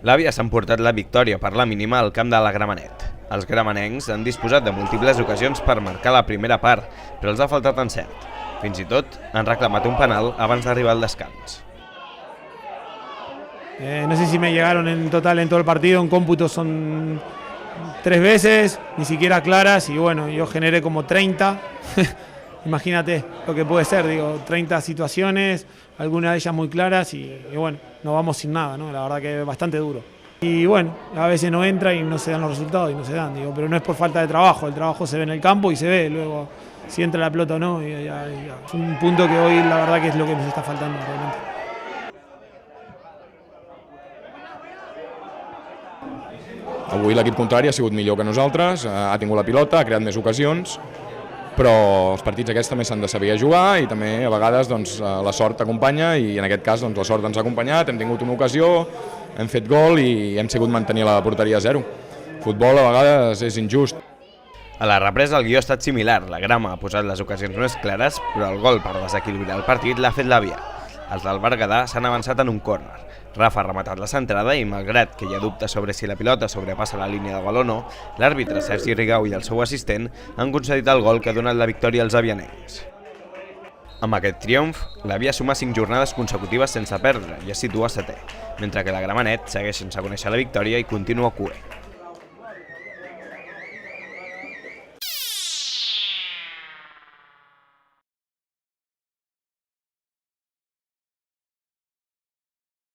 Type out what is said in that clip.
L'Àvia s'ha emportat la victòria per la mínima al camp de la Gramenet. Els gramanencs han disposat de múltiples ocasions per marcar la primera part, però els ha faltat encert. Fins i tot han reclamat un penal abans d'arribar al descans. No sé si me llegaron en total en todo el partido, en cómputo son 3 veces, ni siquiera claras, y bueno, yo generé como 30. Imagínate lo que puede ser, digo, 30 situaciones, algunas de ellas muy claras y bueno, nos vamos sin nada, ¿no? La verdad que es bastante duro. Y bueno, a veces no entra y no se dan los resultados y no se dan, digo, pero no es por falta de trabajo, el trabajo se ve en el campo y se ve luego si entra la pelota o no. Es un punto que hoy la verdad que es lo que nos está faltando realmente. Avui l'equip contrari ha sigut millor que nosaltres, ha tingut la pilota, ha creat més ocasions, però els partits aquests també s'han de saber jugar i també a vegades doncs, la sort acompanya i en aquest cas doncs, la sort ens ha acompanyat, hem tingut una ocasió, hem fet gol i hem sigut mantenir la porteria a 0. Futbol a vegades és injust. A la represa el guió ha estat similar, la grama ha posat les ocasions més clares, però el gol per desequilibrar el partit l'ha fet l'Àvia. Els del Berguedà s'han avançat en un córner. Rafa ha rematat la centrada i, malgrat que hi ha dubtes sobre si la pilota sobrepassa la línia de gol o no, l'àrbitre Sergi Rigau i el seu assistent han concedit el gol que ha donat la victòria als avianencs. Amb aquest triomf, l'Àvia suma 5 jornades consecutives sense perdre i es situa 7è, mentre que la Gramenet segueix sense conèixer la victòria i continua cuer.